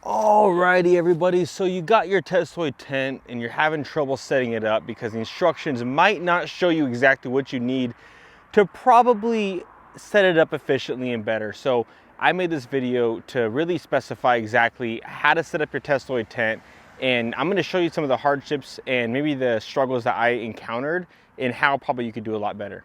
Alrighty everybody, so you got your Tesloid tent and you're having trouble setting it up because the instructions might not show you exactly what you need to probably set it up efficiently and better. So I made this video to really specify exactly how to set up your Tesloid tent, and I'm going to show you some of the hardships and maybe the struggles that I encountered and how probably you could do a lot better.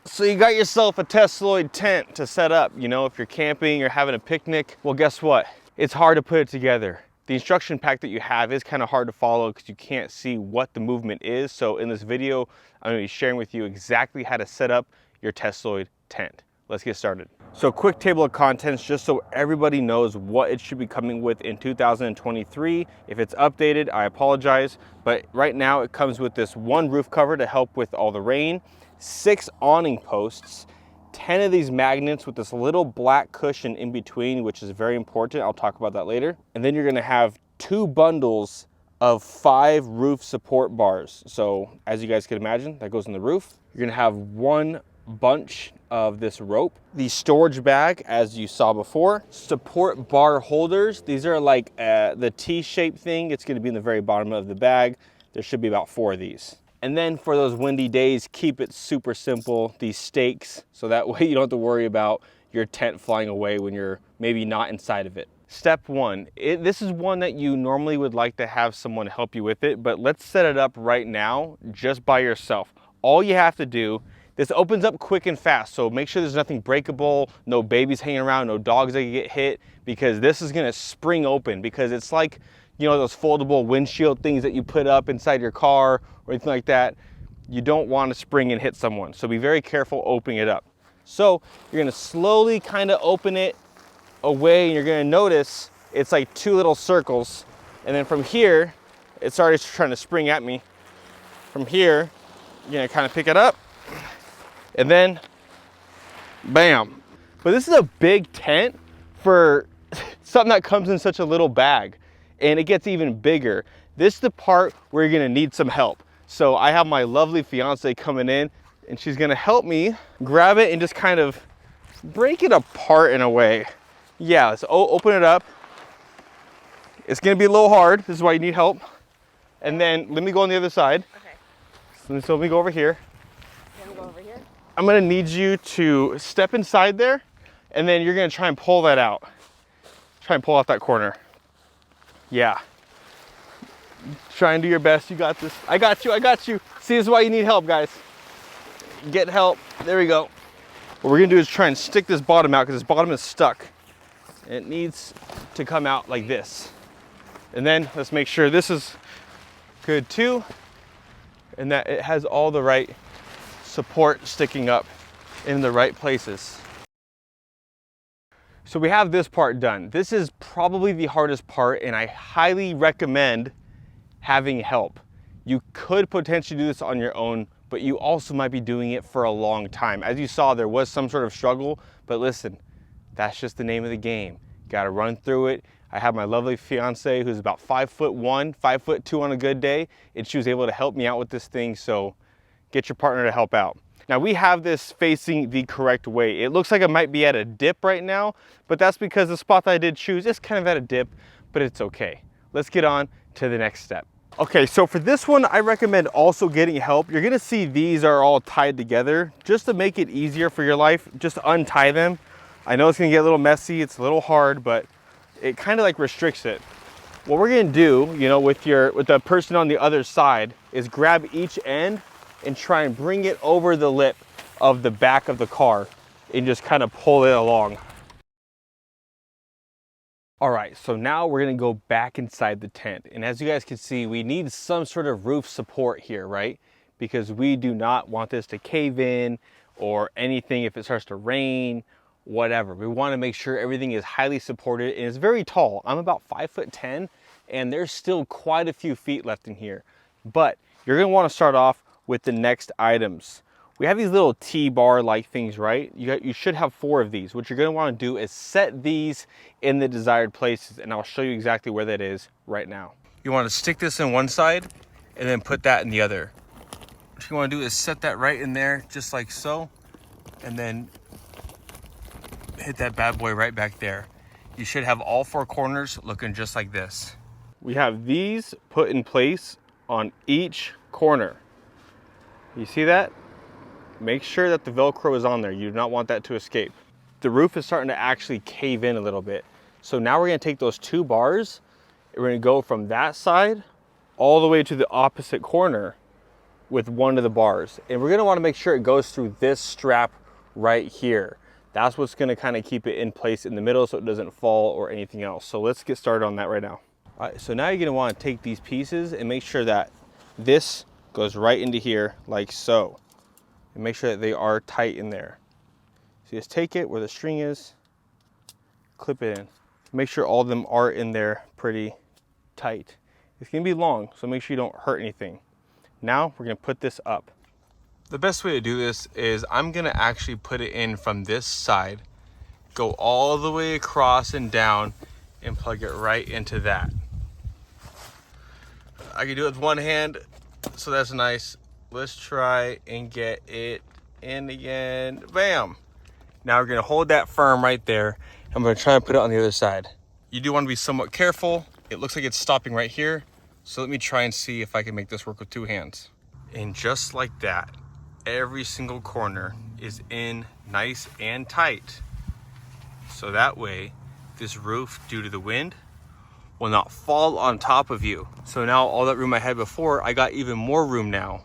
So you got yourself a Tesloid tent to set up. You know, if you're camping or having a picnic, well, guess what? It's hard to put it together. The instruction pack that you have is kind of hard to follow because you can't see what the movement is. So in this video, I'm gonna be sharing with you exactly how to set up your Tesloid tent. Let's get started. So quick table of contents, just so everybody knows what it should be coming with in 2023. If it's updated, I apologize. But right now it comes with this one roof cover to help with all the rain, 6 awning posts, 10 of these magnets with this little black cushion in between, which is very important. I'll talk about that later. And then you're gonna have 2 bundles of 5 roof support bars. So as you guys can imagine, that goes in the roof. You're gonna have 1 bunch of this rope, the storage bag as you saw before, support bar holders. These are like the T-shaped thing. It's gonna be in the very bottom of the bag. There should be about 4 of these. And then for those windy days, keep it super simple, these stakes, so that way you don't have to worry about your tent flying away when you're maybe not inside of it. Step 1, this is one that you normally would like to have someone help you with it, but let's set it up right now just by yourself. All you have to do, this opens up quick and fast, so make sure there's nothing breakable, no babies hanging around, no dogs that can get hit, because this is gonna spring open, because it's like, you know, those foldable windshield things that you put up inside your car or anything like that. You don't want to spring and hit someone. So be very careful opening it up. So you're gonna slowly kind of open it away, and you're gonna notice it's like 2 little circles. And then from here, it's already trying to spring at me. From here, you're gonna kind of pick it up and then bam. But this is a big tent for something that comes in such a little bag. And it gets even bigger. This is the part where you're gonna need some help. So I have my lovely fiance coming in, and she's gonna help me grab it and just kind of break it apart in a way. Yeah, let's open it up. It's gonna be a little hard. This is why you need help. And then let me go on the other side. Okay. So let me go over here. Let me go over here. I'm gonna need you to step inside there, and then you're gonna try and pull that out. Try and pull out that corner. Yeah. Try and do your best. You got this. I got you. I got you. See, this is why you need help, guys. Get help. There we go. What we're going to do is try and stick this bottom out because this bottom is stuck. It needs to come out like this. And then let's make sure this is good too, and that it has all the right support sticking up in the right places. So we have this part done. This is probably the hardest part, and I highly recommend having help. You could potentially do this on your own, but you also might be doing it for a long time. As you saw, there was some sort of struggle, but listen, that's just the name of the game. You gotta run through it. I have my lovely fiance who's about 5'1", 5'2" on a good day, and she was able to help me out with this thing, so get your partner to help out. Now we have this facing the correct way. It looks like it might be at a dip right now, but that's because the spot that I did choose is kind of at a dip, but it's okay. Let's get on to the next step. Okay, so for this one, I recommend also getting help. You're gonna see these are all tied together. Just to make it easier for your life, just untie them. I know it's gonna get a little messy, it's a little hard, but it kind of like restricts it. What we're gonna do, you know, with the person on the other side is grab each end and try and bring it over the lip of the back of the car and just kind of pull it along. All right, so now we're gonna go back inside the tent. And as you guys can see, we need some sort of roof support here, right? Because we do not want this to cave in or anything if it starts to rain, whatever. We wanna make sure everything is highly supported, and it's very tall. I'm about 5'10", and there's still quite a few feet left in here. But you're gonna wanna start off with the next items. We have these little T-bar like things, right? You should have 4 of these. What you're gonna wanna do is set these in the desired places, and I'll show you exactly where that is right now. You want to stick this in one side and then put that in the other. What you want to do is set that right in there, just like so, and then hit that bad boy right back there. You should have all four corners looking just like this. We have these put in place on each corner. You see that? Make sure that the Velcro is on there. You do not want that to escape. The roof is starting to actually cave in a little bit. So now we're gonna take those two bars and we're gonna go from that side all the way to the opposite corner with one of the bars. And we're gonna wanna make sure it goes through this strap right here. That's what's gonna kind of keep it in place in the middle so it doesn't fall or anything else. So let's get started on that right now. All right, so now you're gonna wanna take these pieces and make sure that this goes right into here like so. And make sure that they are tight in there. So just take it where the string is, clip it in. Make sure all of them are in there pretty tight. It's gonna be long, so make sure you don't hurt anything. Now we're gonna put this up. The best way to do this is I'm gonna actually put it in from this side, go all the way across and down, and plug it right into that. I can do it with one hand, so that's nice. Let's try and get it in again. Bam! Now we're gonna hold that firm right there. I'm gonna try and put it on the other side. You do wanna be somewhat careful. It looks like it's stopping right here. So let me try and see if I can make this work with two hands. And just like that, every single corner is in nice and tight. So that way, this roof, due to the wind, will not fall on top of you. So now all that room I had before, I got even more room now.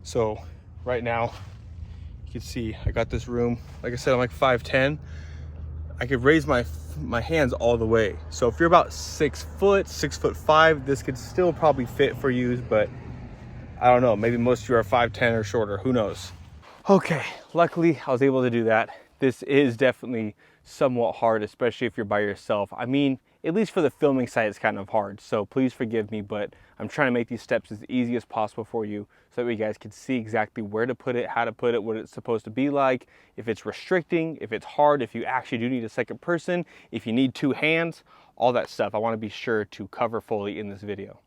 So right now, you can see I got this room. Like I said, I'm like 5'10". I could raise my hands all the way. So if you're about 6 foot, 6'5", this could still probably fit for you, but I don't know, maybe most of you are 5'10" or shorter, who knows? Okay, luckily I was able to do that. This is definitely somewhat hard, especially if you're by yourself. I mean, at least for the filming side, it's kind of hard, so please forgive me, but I'm trying to make these steps as easy as possible for you so that you guys can see exactly where to put it, how to put it, what it's supposed to be like, if it's restricting, if it's hard, if you actually do need a second person, if you need two hands, all that stuff. I want to be sure to cover fully in this video.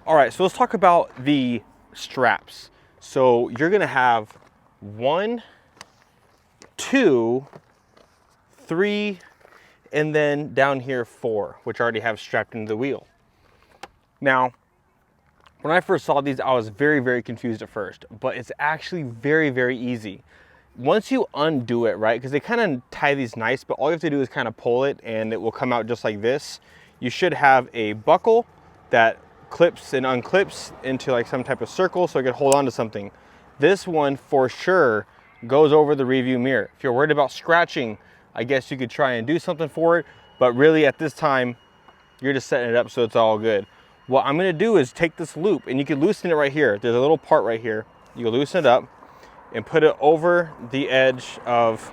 All right, so let's talk about the straps. So you're gonna have 1, 2, 3, and then down here 4, which I already have strapped into the wheel. Now, when I first saw these, I was very, very confused at first, but it's actually very, very easy. Once you undo it, right, because they kind of tie these nice, but all you have to do is kind of pull it and it will come out just like this. You should have a buckle that clips and unclips into like some type of circle so it can hold on to something. This one for sure goes over the rearview mirror. If you're worried about scratching, I guess you could try and do something for it, but really at this time, you're just setting it up so it's all good. What I'm gonna do is take this loop, and you can loosen it right here. There's a little part right here. You loosen it up and put it over the edge of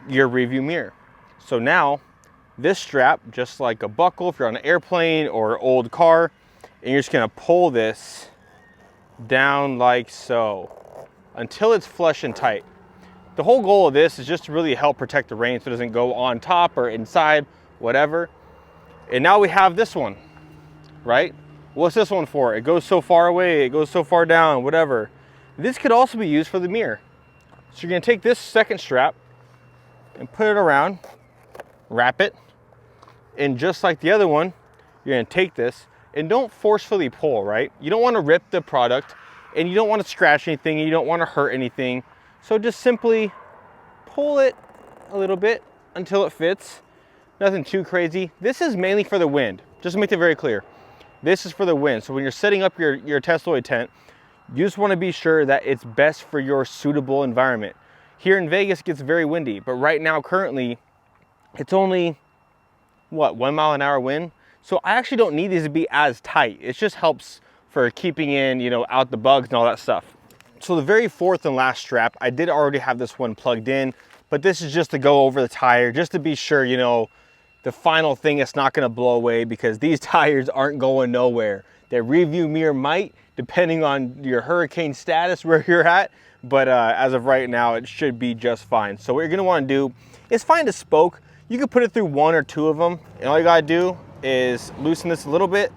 your rearview mirror. So now, this strap, just like a buckle if you're on an airplane or an old car, and you're just gonna pull this down like so until it's flush and tight. The whole goal of this is just to really help protect the rein so it doesn't go on top or inside, whatever. And now we have this one, right? What's this one for? It goes so far away, it goes so far down, whatever. This could also be used for the mirror. So you're gonna take this second strap and put it around, wrap it, and just like the other one, you're gonna take this and don't forcefully pull, right? You don't wanna rip the product and you don't wanna scratch anything and you don't wanna hurt anything. So just simply pull it a little bit until it fits. Nothing too crazy. This is mainly for the wind, just to make it very clear. This is for the wind. So when you're setting up your Tesloid tent, you just want to be sure that it's best for your suitable environment. Here in Vegas, it gets very windy, but right now, currently, it's only, what, 1 mile an hour wind? So I actually don't need these to be as tight. It just helps for keeping in, you know, out the bugs and all that stuff. So the very fourth and last strap, I did already have this one plugged in, but this is just to go over the tire, just to be sure, you know, the final thing is not gonna blow away because these tires aren't going nowhere. Their rearview mirror might, depending on your hurricane status where you're at, but as of right now, it should be just fine. So what you're gonna wanna do is find a spoke. You can put it through 1 or 2 of them, and all you gotta do is loosen this a little bit,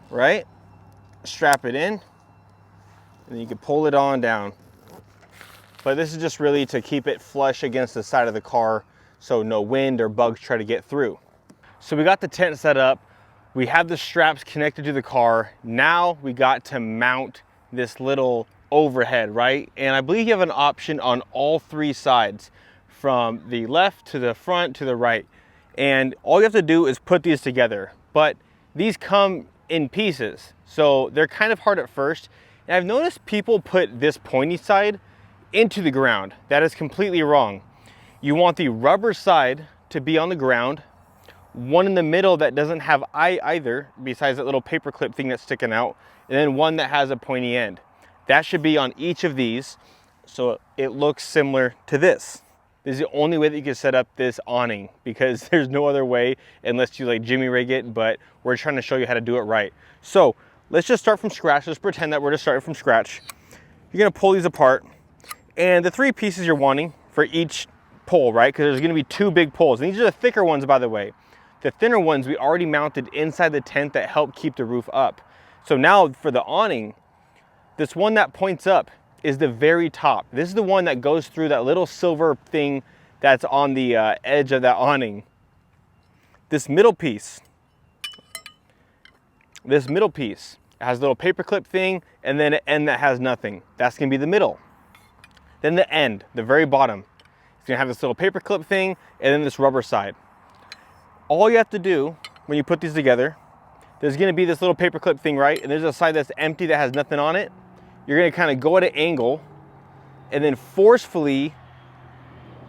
right? Strap it in, and then you can pull it on down. But this is just really to keep it flush against the side of the car so no wind or bugs try to get through. So we got the tent set up. We have the straps connected to the car. Now we got to mount this little overhead, right? And I believe you have an option on all three sides, from the left to the front to the right. And all you have to do is put these together. But these come in pieces, so they're kind of hard at first. And I've noticed people put this pointy side into the ground. That is completely wrong. You want the rubber side to be on the ground, one in the middle that doesn't have either, besides that little paper clip thing that's sticking out, and then one that has a pointy end. That should be on each of these, so it looks similar to this. This is the only way that you can set up this awning, because there's no other way unless you like jimmy rig it, but we're trying to show you how to do it right. So let's just start from scratch. Let's pretend that we're just starting from scratch. You're gonna pull these apart, and the three pieces you're wanting for each pole, right? Because there's gonna be two big poles, and these are the thicker ones, by the way. The thinner ones we already mounted inside the tent that help keep the roof up. So now for the awning, this one that points up is the very top. This is the one that goes through that little silver thing that's on the edge of that awning. This middle piece has a little paper clip thing, and then an end that has nothing. That's gonna be the middle. Then the end, the very bottom, it's gonna have this little paper clip thing, and then this rubber side. All you have to do when you put these together, there's gonna be this little paper clip thing, right? And there's a side that's empty that has nothing on it. You're gonna kind of go at an angle and then forcefully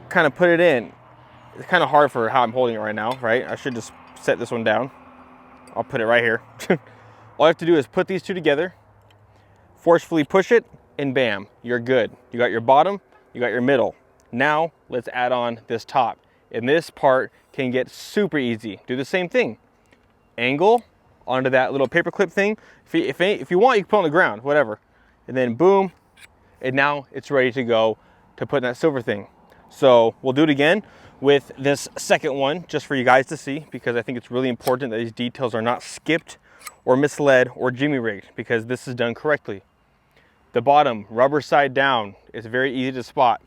kind of put it in. It's kind of hard for how I'm holding it right now, right? I should just set this one down. I'll put it right here. All you have to do is put these two together, forcefully push it, and bam, you're good. You got your bottom, you got your middle. Now let's add on this top. And this part can get super easy. Do the same thing. Angle onto that little paper clip thing. If you want, you can put it on the ground, whatever. And then boom, and now it's ready to go to put in that silver thing. So we'll do it again with this second one, just for you guys to see, because I think it's really important that these details are not skipped or misled or jimmy rigged, because this is done correctly. The bottom, rubber side down, it's very easy to spot.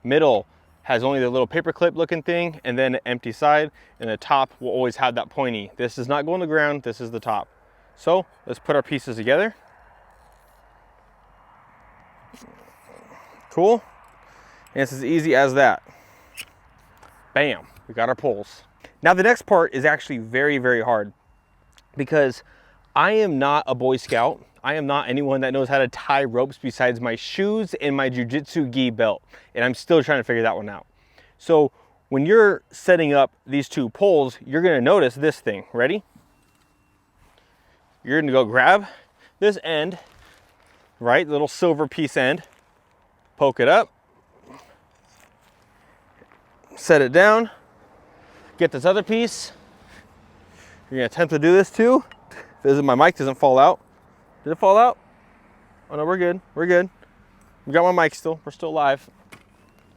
Middle has only the little paper clip looking thing, and then an empty side, and the top will always have that pointy. This does not go on the ground, this is the top. So let's put our pieces together. Cool. And it's as easy as that. Bam, we got our poles. Now the next part is actually very, very hard, because I am not a Boy Scout. I am not anyone that knows how to tie ropes besides my shoes and my jiu-jitsu gi belt. And I'm still trying to figure that one out. So when you're setting up these two poles, you're gonna notice this thing. Ready? You're gonna go grab this end, right? The little silver piece end, poke it up, set it down, get this other piece. You're gonna attempt to do this too. My mic doesn't fall out. Did it fall out? Oh no, we're good, we're good. We got my mic still, we're still live.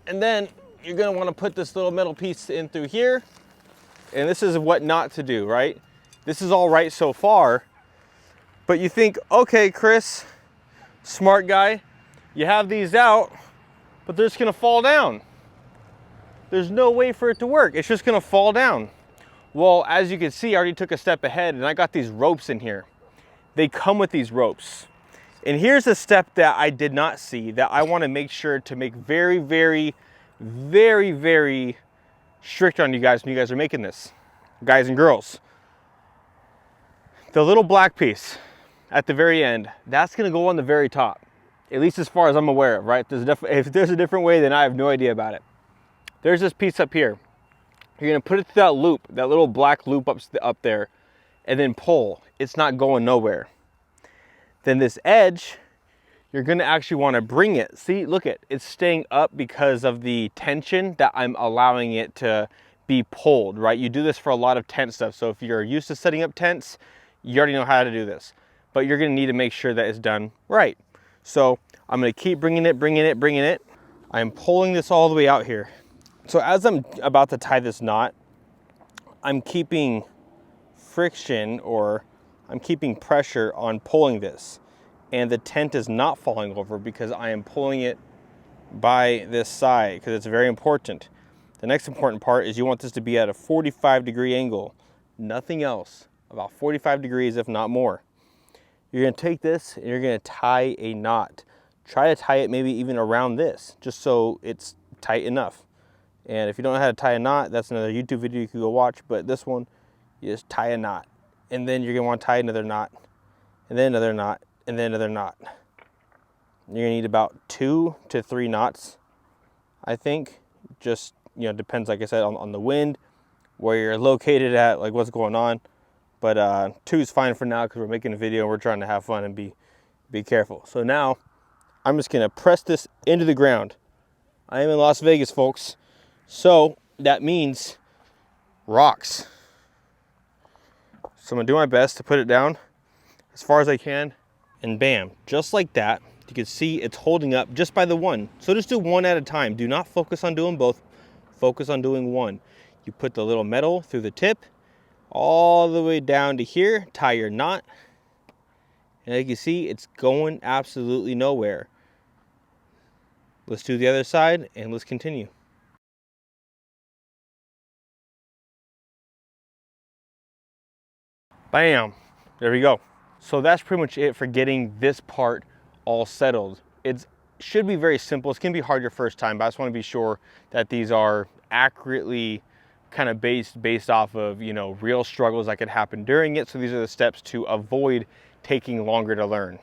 And then you're gonna wanna put this little metal piece in through here. And this is what not to do, right? This is all right so far, but you think, okay, Chris, smart guy, you have these out, but they're just gonna fall down. There's no way for it to work. It's just gonna fall down. Well, as you can see, I already took a step ahead, and I got these ropes in here. They come with these ropes. And here's a step that I did not see that I wanna make sure to make very, very, very, very strict on you guys when you guys are making this, guys and girls. The little black piece at the very end, that's gonna go on the very top, at least as far as I'm aware of, right? If there's a different way, then I have no idea about it. There's this piece up here. You're gonna put it through that loop, that little black loop up there, and then pull. It's not going nowhere. Then this edge, you're gonna actually wanna bring it. See, look it's staying up because of the tension that I'm allowing it to be pulled, right? You do this for a lot of tent stuff. So if you're used to setting up tents, you already know how to do this. But you're gonna need to make sure that it's done right. So I'm gonna keep bringing it. I'm pulling this all the way out here. So as I'm about to tie this knot, I'm keeping friction, or I'm keeping pressure on pulling this. And the tent is not falling over because I am pulling it by this side, because it's very important. The next important part is you want this to be at a 45-degree angle. Nothing else. About 45 degrees, if not more. You're gonna take this and you're gonna tie a knot. Try to tie it maybe even around this, just so it's tight enough. And if you don't know how to tie a knot, that's another YouTube video you can go watch, but this one, you just tie a knot. And then you're gonna wanna tie another knot, and then another knot, and then another knot. You're gonna need about 2 to 3 knots, I think. Just, you know, depends, like I said, on the wind, where you're located at, like what's going on. But 2 is fine for now because we're making a video and we're trying to have fun and be careful. So now I'm just gonna press this into the ground. I am in Las Vegas, folks. So that means rocks. So I'm gonna do my best to put it down as far as I can, and bam, just like that. You can see it's holding up just by the one. So just do one at a time. Do not focus on doing both. Focus on doing one. You put the little metal through the tip all the way down to here, tie your knot, and like you see, it's going absolutely nowhere. Let's do the other side and let's continue. Bam, there we go. So that's pretty much it for getting this part all settled. It should be very simple. It's gonna be hard your first time, but I just wanna be sure that these are accurately kind of based off of, you know, real struggles that could happen during it. So these are the steps to avoid taking longer to learn.